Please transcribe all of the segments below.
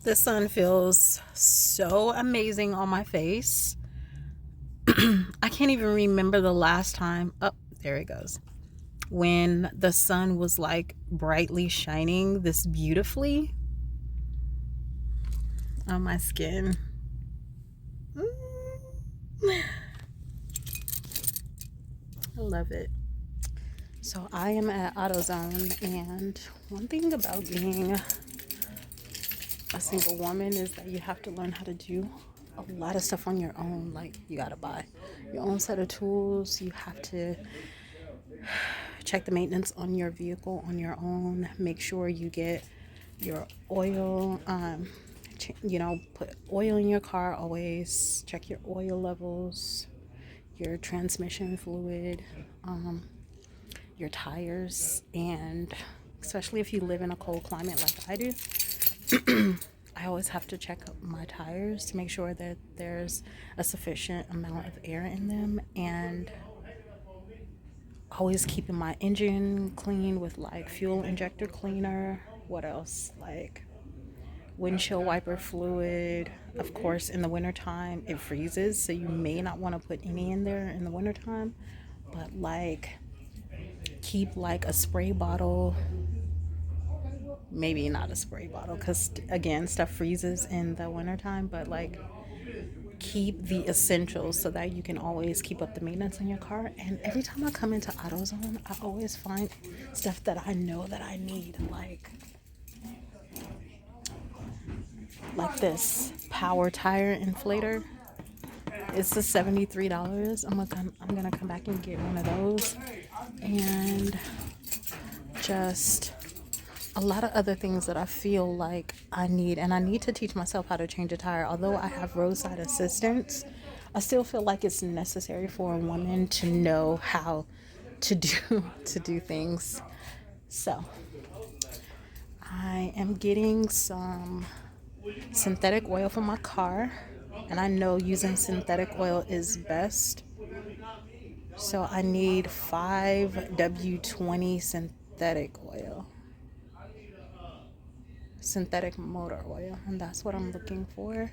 The sun feels so amazing on my face. I can't even remember the last time. Oh, there it goes. When the sun was like brightly shining this beautifully on my skin. I love it. So I am at AutoZone, and one thing about being a single woman is that you have to learn how to do a lot of stuff on your own. Like, you gotta buy your own set of tools. You have to check the maintenance on your vehicle on your own. Make sure you get your oil, put oil in your car always. Check your oil levels, your transmission fluid, your tires, and especially if you live in a cold climate like I do, I always have to check my tires to make sure that there's a sufficient amount of air in them, and always keeping my engine clean with like fuel injector cleaner. What else? Like windshield wiper fluid. Of course, in the wintertime it freezes, so you may not want to put any in there in the wintertime, but like keep like a spray bottle, maybe not a spray bottle because again stuff freezes in the wintertime, but like keep the essentials so that you can always keep up the maintenance on your car. And every time I come into AutoZone, I always find stuff that I know that I need, like this power tire inflator. It's the $73. I'm gonna come back and get one of those, and just a lot of other things that I feel like I need. And I need to teach myself how to change a tire. Although I have roadside assistance, I still feel like it's necessary for a woman to know how to do to do things. So I am getting some synthetic oil for my car, and I know using synthetic oil is best. So I need 5W20 synthetic motor oil, and that's what I'm looking for.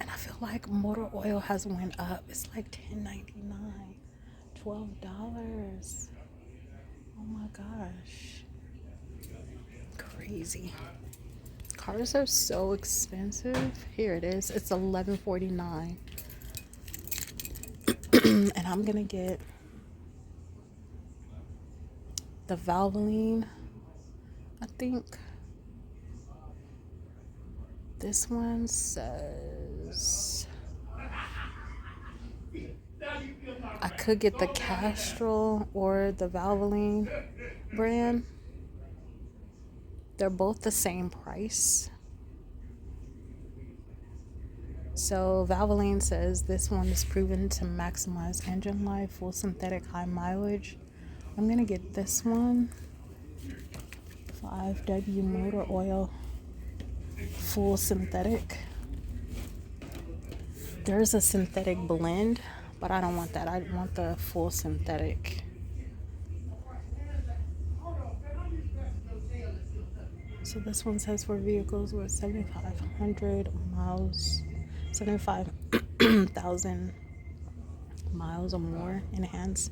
And I feel like motor oil has went up. It's like $10.99, $12. Oh my gosh, crazy. Cars are so expensive. Here it is. It's $11.49. And I'm gonna get the Valvoline. I think this one says I could get the Castrol or the Valvoline brand. They're both the same price. So Valvoline says this one is proven to maximize engine life, full synthetic, high mileage. I'm gonna get this one, 5W motor oil, full synthetic. There's a synthetic blend, but I don't want that. I want the full synthetic. So this one says for vehicles with 7,500 miles, 75,000 miles or more, enhanced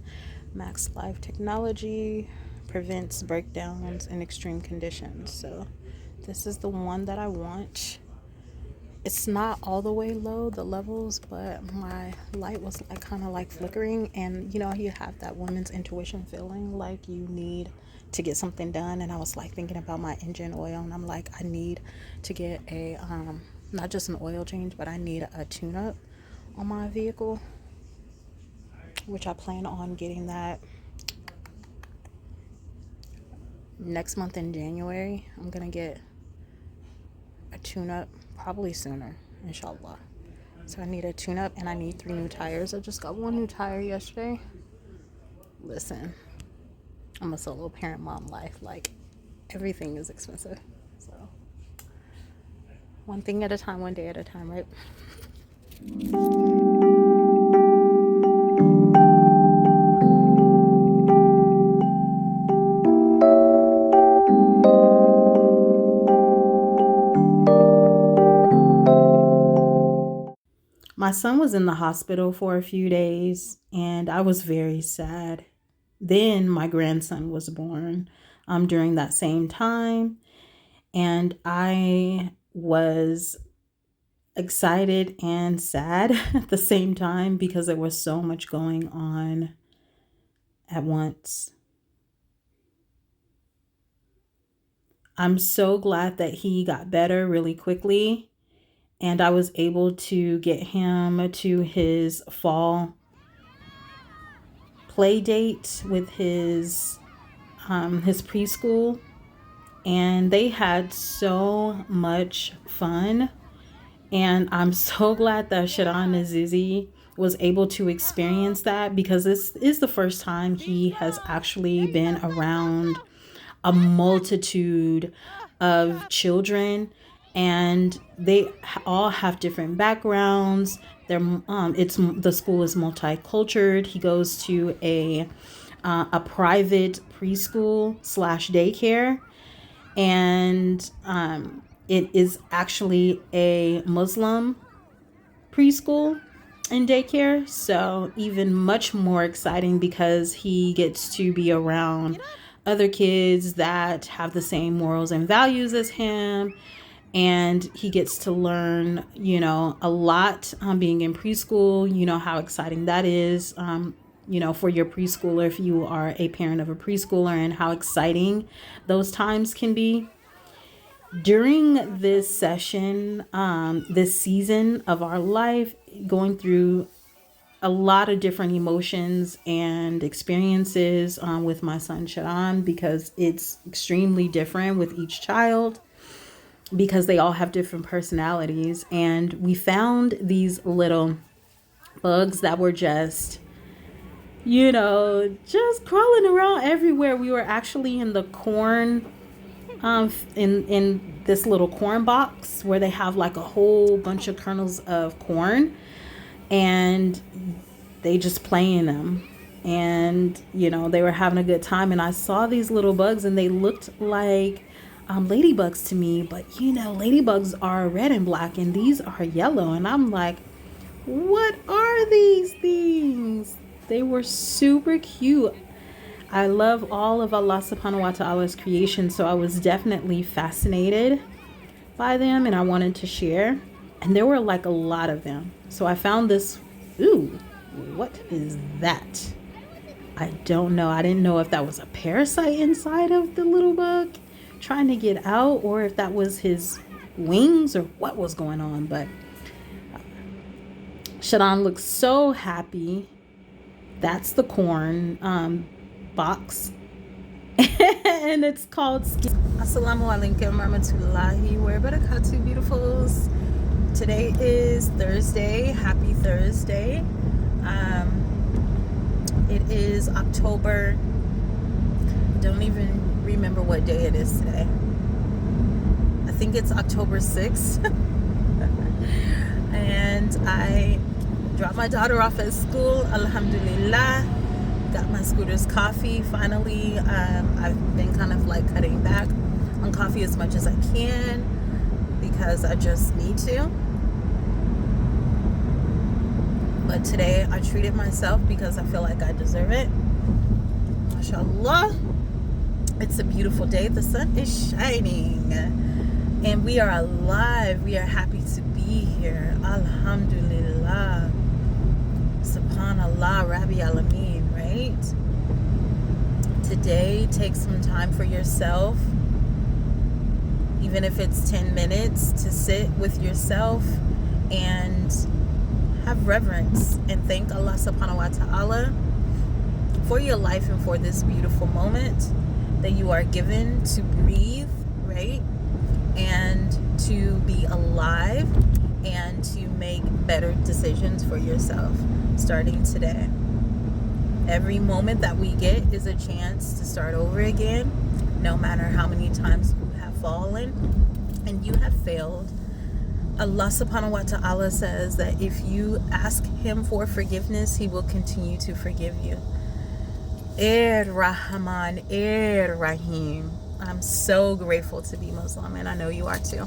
max life technology, prevents breakdowns in extreme conditions. So this is the one that I want. It's not all the way low, the levels, but my light was like kind of like flickering, and you know, you have that woman's intuition feeling like you need to get something done. And I was like thinking about my engine oil, and I'm like, I need to get a not just an oil change, but I need a tune-up on my vehicle, which I plan on getting that next month in January. I'm gonna get a tune-up, probably sooner, inshallah. So I need a tune-up, and I need 3 new tires. I just got 1 new tire yesterday. Listen, I'm a solo parent mom life. Like, everything is expensive. So one thing at a time, one day at a time, right? My son was in the hospital for a few days and I was very sad. Then my grandson was born during that same time, and I was excited and sad at the same time because there was so much going on at once. I'm so glad that he got better really quickly and I was able to get him to his fall play date with his preschool, and they had so much fun. And I'm so glad that Sharon Azizi was able to experience that, because this is the first time he has actually been around a multitude of children, and they all have different backgrounds. The school is multicultural. He goes to a private preschool slash daycare, and it is actually a Muslim preschool and daycare. So even much more exciting because he gets to be around other kids that have the same morals and values as him. And he gets to learn, a lot being in preschool, how exciting that is, for your preschooler, if you are a parent of a preschooler, and how exciting those times can be. During this session, this season of our life, going through a lot of different emotions and experiences with my son Sharon, because it's extremely different with each child, because they all have different personalities. And we found these little bugs that were just crawling around everywhere. We were actually in the corn, in this little corn box where they have like a whole bunch of kernels of corn, and they just play in them. And they were having a good time, and I saw these little bugs and they looked like ladybugs to me, but ladybugs are red and black and these are yellow, and I'm like, what are these things? They were super cute. I love all of Allah subhanahu wa ta'ala's creation, so I was definitely fascinated by them and I wanted to share. And there were like a lot of them. So I found this. Ooh, what is that? I don't know. I didn't know if that was a parasite inside of the little bug trying to get out, or if that was his wings, or what was going on. But Sharon looks so happy. That's the corn box. And it's called Assalamu alaikum warahmatullahi wabarakatuh, beautifuls. Today is Thursday. Happy Thursday. It is October. Don't even remember what day it is today. I think it's October 6th. And I dropped my daughter off at school. Alhamdulillah. Got my Scooter's coffee finally. I've been kind of like cutting back on coffee as much as I can because I just need to. But today I treated myself because I feel like I deserve it. MashaAllah. It's a beautiful day. The sun is shining. And we are alive. We are happy to be here. Alhamdulillah. Subhanallah. Rabbi Alameen, right? Today, take some time for yourself. Even if it's 10 minutes to sit with yourself and have reverence and thank Allah subhanahu wa ta'ala for your life and for this beautiful moment that you are given to breathe, right? And to be alive and to make better decisions for yourself starting today. Every moment that we get is a chance to start over again, no matter how many times you have fallen and you have failed. Allah subhanahu wa ta'ala says that if you ask him for forgiveness, he will continue to forgive you. Rahman, Rahim. I'm so grateful to be Muslim, and I know you are too.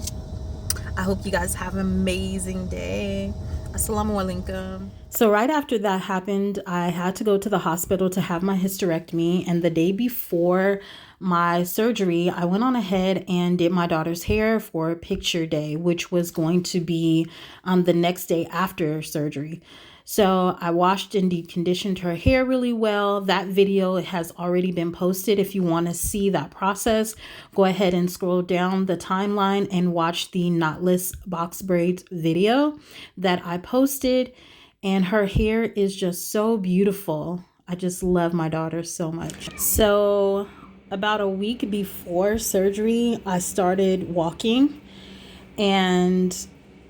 I hope you guys have an amazing day. Assalamu alaikum. So right after that happened, I had to go to the hospital to have my hysterectomy. And the day before my surgery, I went on ahead and did my daughter's hair for picture day, which was going to be the next day after surgery. So I washed and deep conditioned her hair really well. That video has already been posted. If you want to see that process, go ahead and scroll down the timeline and watch the knotless box braids video that I posted. And her hair is just so beautiful. I just love my daughter so much. So about a week before surgery, I started walking and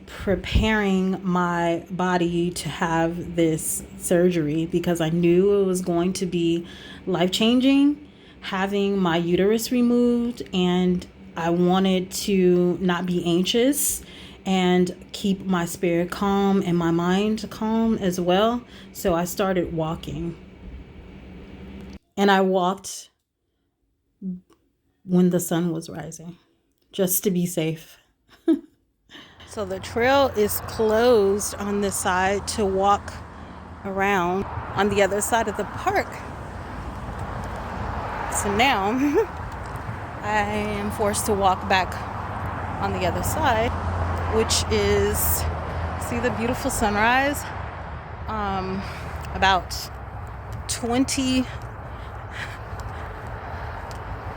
preparing my body to have this surgery because I knew it was going to be life-changing, having my uterus removed, and I wanted to not be anxious and keep my spirit calm and my mind calm as well. So I started walking. And I walked when the sun was rising, just to be safe. So the trail is closed on this side to walk around on the other side of the park. So now I am forced to walk back on the other side, which is, see the beautiful sunrise, about 20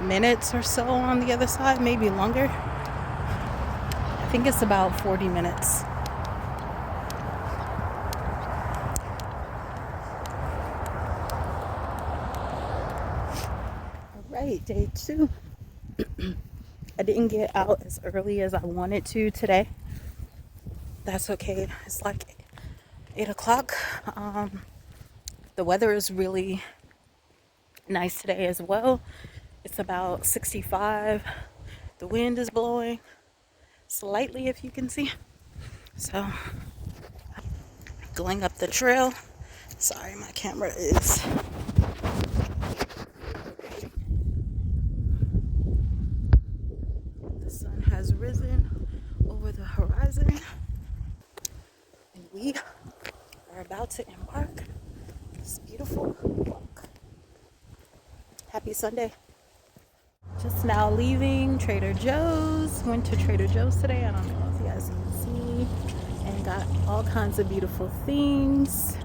minutes or so on the other side, maybe longer. I think it's about 40 minutes. All right, day 2. I didn't get out as early as I wanted to today. That's okay. It's like 8 o'clock. The weather is really nice today as well. It's about 65. The wind is blowing slightly, if you can see. So, going up the trail. Sorry, my camera is... The sun has risen over the horizon. And we are about to embark this beautiful walk. Happy Sunday. Just now leaving Trader Joe's. Went to Trader Joe's today. I don't know if you guys can see. And got all kinds of beautiful things.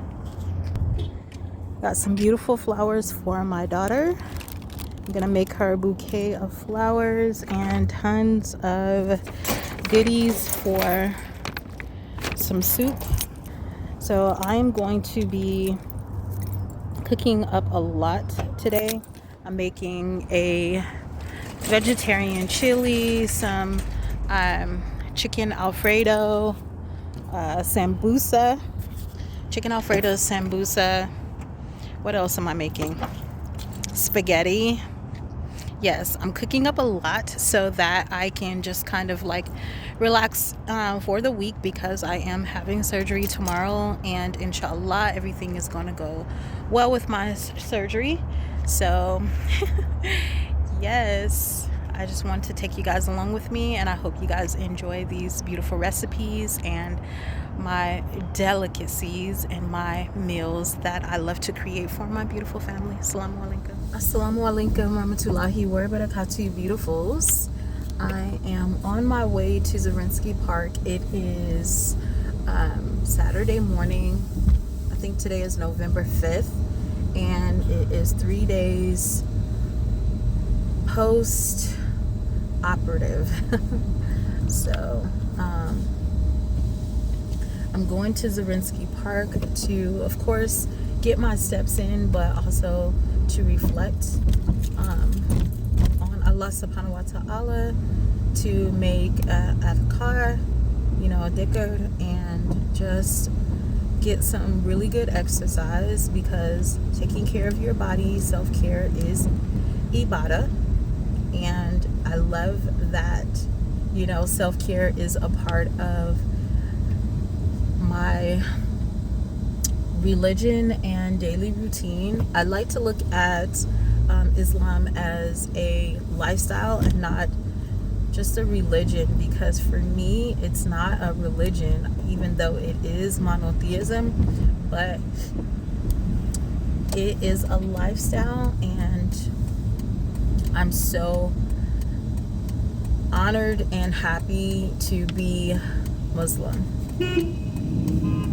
Got some beautiful flowers for my daughter. I'm gonna make her a bouquet of flowers and tons of goodies for some soup. So I'm going to be cooking up a lot today. I'm making a vegetarian chili, some chicken Alfredo, sambusa, chicken Alfredo, sambusa. What else am I making? Spaghetti. Yes, I'm cooking up a lot so that I can just kind of like relax for the week, because I am having surgery tomorrow, and inshallah everything is going to go well with my surgery. So yes, I just want to take you guys along with me, and I hope you guys enjoy these beautiful recipes and my delicacies and my meals that I love to create for my beautiful family. Assalamu alaikum. Assalamu alaikum warahmatullahi wabarakatuh, beautifuls. I am on my way to Zarinsky Park. It is Saturday morning. I think today is November 5th, and it is 3 days post operative. So I'm going to Zarinsky Park to, of course, get my steps in, but also to reflect on Allah subhanahu wa ta'ala, to make adhkar, a dhikr, and just get some really good exercise, because taking care of your body, self-care, is ibadah. And I love that, self-care is a part of my religion and daily routine. I like to look at Islam as a lifestyle and not just a religion, because for me it's not a religion, even though it is monotheism, but it is a lifestyle, and I'm so honored and happy to be Muslim,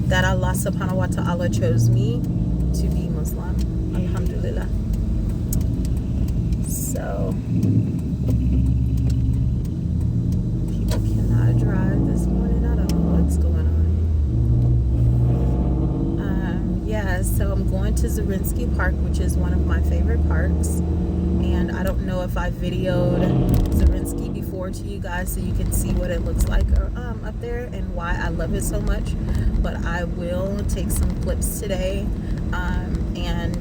that Allah subhanahu wa ta'ala chose me to be Muslim. Alhamdulillah. So people cannot drive this morning. I don't know what's going on. Yeah, so I'm going to Zarinsky Park, which is one of my favorite parks. And I don't know if I videoed Zarinsky before to you guys so you can see what it looks like up there and why I love it so much. But I will take some clips today and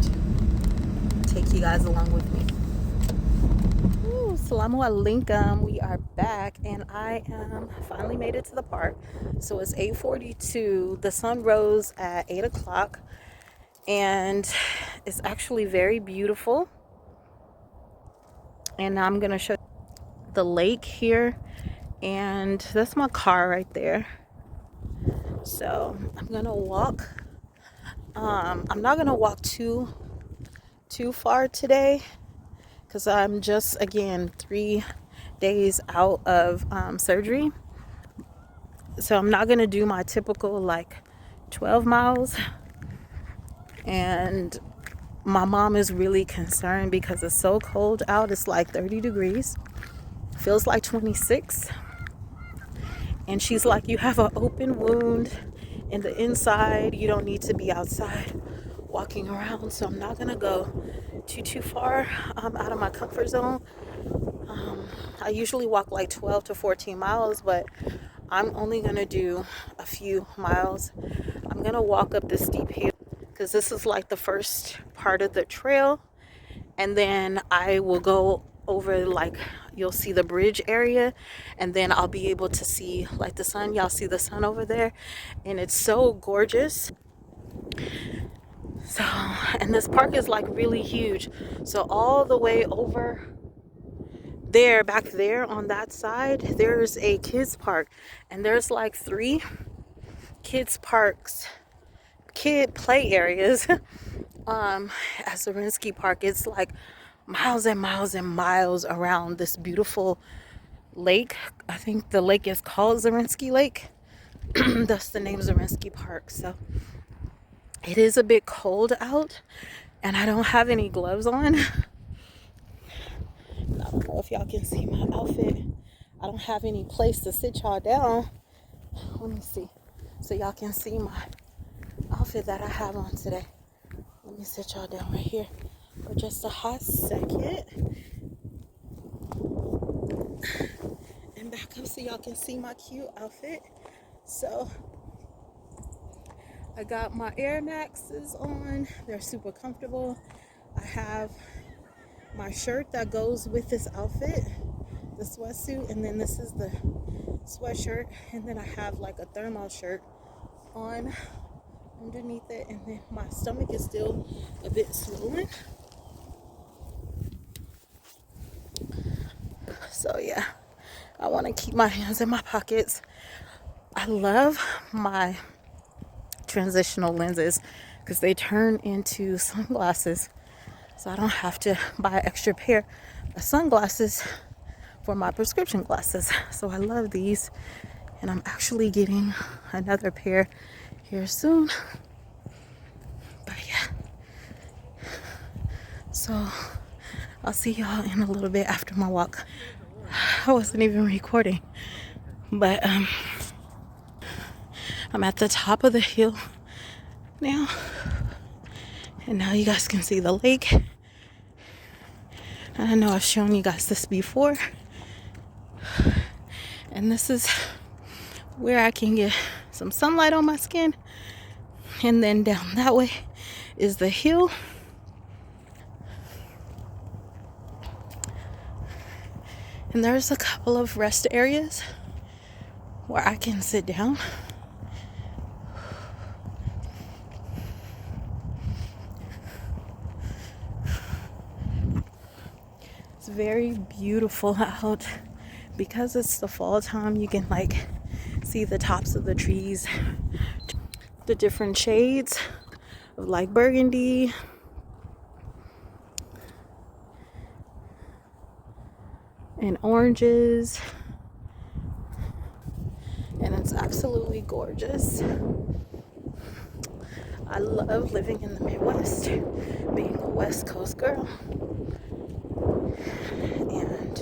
take you guys along with me. Assalamu alaikum. We are back, and I finally made it to the park. So it's 8:42. The sun rose at 8 o'clock, and it's actually very beautiful. And I'm gonna show the lake here, and that's my car right there. So I'm gonna walk. I'm not gonna walk too far today, because I'm just, again, 3 days out of surgery. So I'm not gonna do my typical like 12 miles. And my mom is really concerned because it's so cold out. It's like 30 degrees. Feels like 26. And she's like, you have an open wound in the inside. You don't need to be outside walking around. So I'm not gonna go too far out of my comfort zone. I usually walk like 12 to 14 miles, but I'm only gonna do a few miles. I'm gonna walk up this steep hill because this is like the first part of the trail, and then I will go over, like, you'll see the bridge area, and then I'll be able to see like the sun. Y'all see the sun over there, and it's so gorgeous. So, and this park is like really huge. So all the way over there, back there on that side, there's a kids park, and there's like 3 kids parks, kid play areas at Zarinsky Park. It's like miles and miles and miles around this beautiful lake. I think the lake is called Zarinsky Lake. That's the name, Zarinsky Park. So it is a bit cold out, and I don't have any gloves on. I don't know if y'all can see my outfit. I don't have any place to sit y'all down. Let me see, so y'all can see my outfit that I have on today. Let me sit y'all down right here for just a hot second. And back up so y'all can see my cute outfit. So I got my Air Maxes on. They're super comfortable. I have my shirt that goes with this outfit, the sweatsuit, and then this is the sweatshirt, and then I have like a thermal shirt on underneath it, and then my stomach is still a bit swollen. So yeah, I want to keep my hands in my pockets. I love my transitional lenses because they turn into sunglasses, so I don't have to buy an extra pair of sunglasses for my prescription glasses. So I love these, and I'm actually getting another pair here soon. But yeah, so I'll see y'all in a little bit after my walk. I wasn't even recording, but I'm at the top of the hill now, and now you guys can see the lake. And I know I've shown you guys this before, and this is where I can get some sunlight on my skin. And then down that way is the hill. And there's a couple of rest areas where I can sit down. It's very beautiful out, because it's the fall time, you can like see the tops of the trees, the different shades of like burgundy and oranges, and it's absolutely gorgeous. I love living in the Midwest, being a West Coast girl, and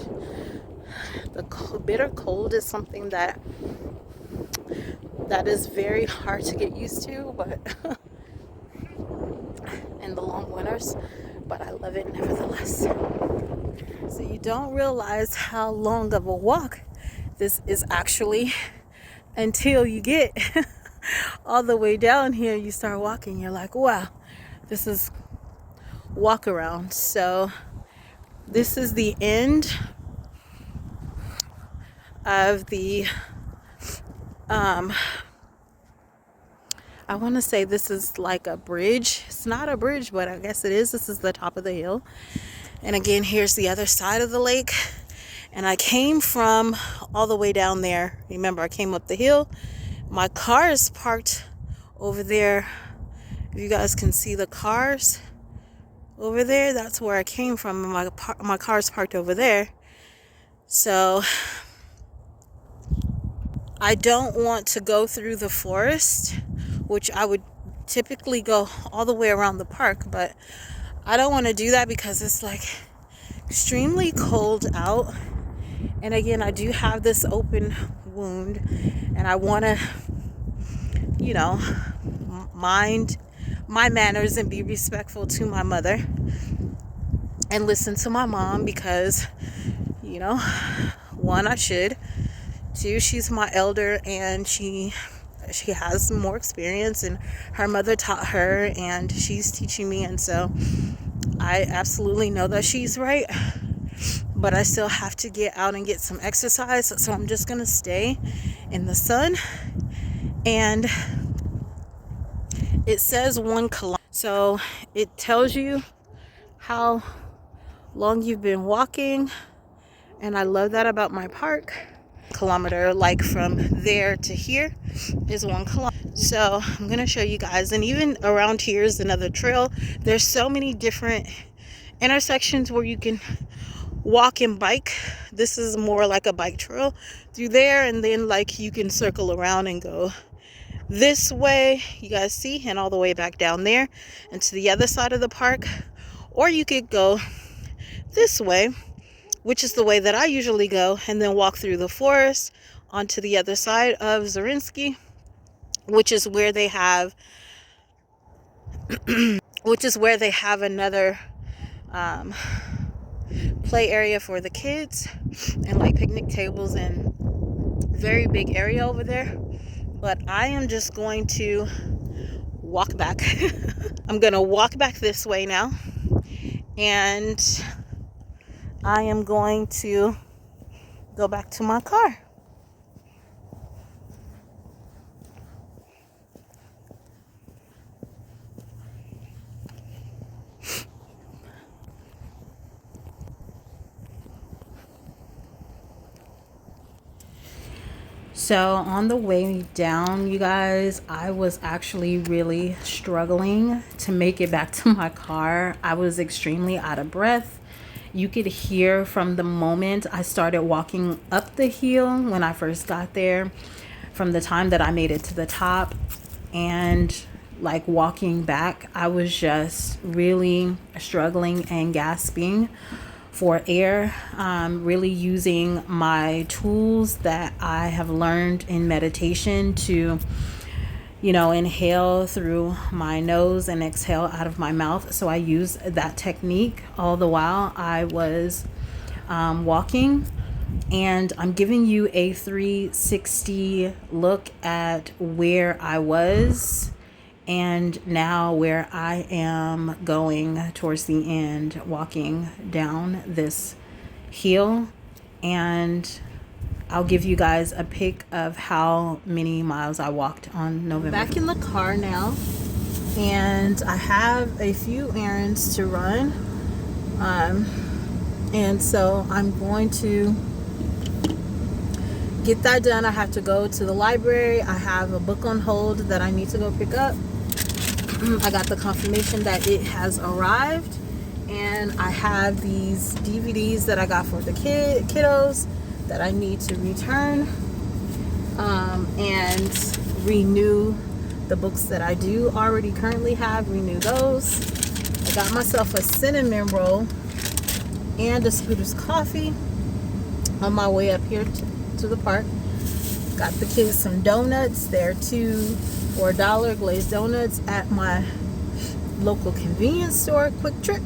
the bitter cold is something that is very hard to get used to, but in the long winters, but I love it nevertheless. So you don't realize how long of a walk this is actually until you get all the way down here. You start walking, you're like, wow, this is walk around. So this is the end of the I want to say this is like a bridge. It's not a bridge, but I guess it is. This is the top of the hill. And again, here's the other side of the lake. And I came from all the way down there. Remember, I came up the hill. My car is parked over there. If you guys can see the cars over there, that's where I came from. My car's parked over there. So I don't want to go through the forest, which I would typically go all the way around the park, but I don't want to do that because it's like extremely cold out. And again, I do have this open wound, and I want to, you know, mind my manners and be respectful to my mother and listen to my mom because, you know, one, I should. Two, she's my elder, and she has more experience, and her mother taught her, and she's teaching me, and so I absolutely know that she's right, but I still have to get out and get some exercise. So I'm just gonna stay in the sun. And it says 1 kilometer, so it tells you how long you've been walking, and I love that about my park. Kilometer, like from there to here, is 1 kilometer. So I'm gonna show you guys, and even around here is another trail. There's so many different intersections where you can walk and bike. This is more like a bike trail through there, and then like you can circle around and go this way, you guys see, and all the way back down there and to the other side of the park. Or you could go this way, which is the way that I usually go, and then walk through the forest onto the other side of Zarinsky, which is where they have another play area for the kids, and like picnic tables, and very big area over there. But I am just going to walk back. I'm gonna walk back this way now, and I am going to go back to my car. So on the way down, you guys, I was actually really struggling to make it back to my car. I was extremely out of breath. You could hear from the moment I started walking up the hill when I first got there, from the time that I made it to the top, and like walking back, I was just really struggling and gasping for air, really using my tools that I have learned in meditation to, you know, inhale through my nose and exhale out of my mouth. So I used that technique all the while I was walking. And I'm giving you a 360 look at where I was and now where I am going towards the end, walking down this hill. And I'll give you guys a pic of how many miles I walked on November. Back in the car now, and I have a few errands to run. And so I'm going to get that done, I have to go to the library. I have a book on hold that I need to go pick up. I got the confirmation that it has arrived, and I have these DVDs that I got for the kiddos that I need to return, and renew the books that I do already currently have, renew those. I got myself a cinnamon roll and a Scooter's coffee on my way up here to the park. Got the kids some donuts. They're 2 for $1 glazed donuts at my local convenience store, Quick Trip.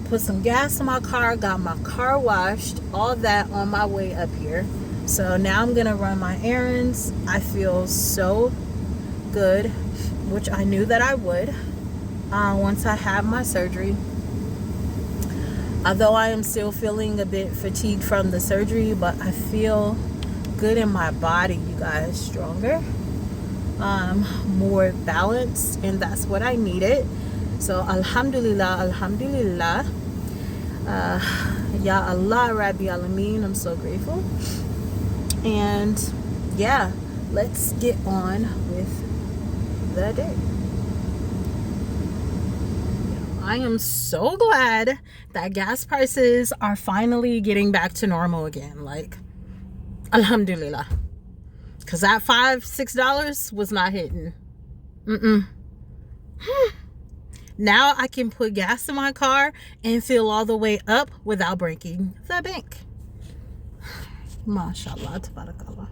Put some gas in my car, got my car washed, all that on my way up here. So now I'm gonna run my errands. I feel so good, which I knew that I would once I have my surgery. Although I am still feeling a bit fatigued from the surgery, but I feel good in my body, you guys, stronger, more balanced, and that's what I needed. So alhamdulillah, alhamdulillah, ya Allah Rabbi Alameen, I'm so grateful. And yeah, let's get on with the day. I am so glad that gas prices are finally getting back to normal again. Like, alhamdulillah. Because that $5-6 was not hitting. Now I can put gas in my car and fill all the way up without breaking the bank. MashaAllah, tabarakallah.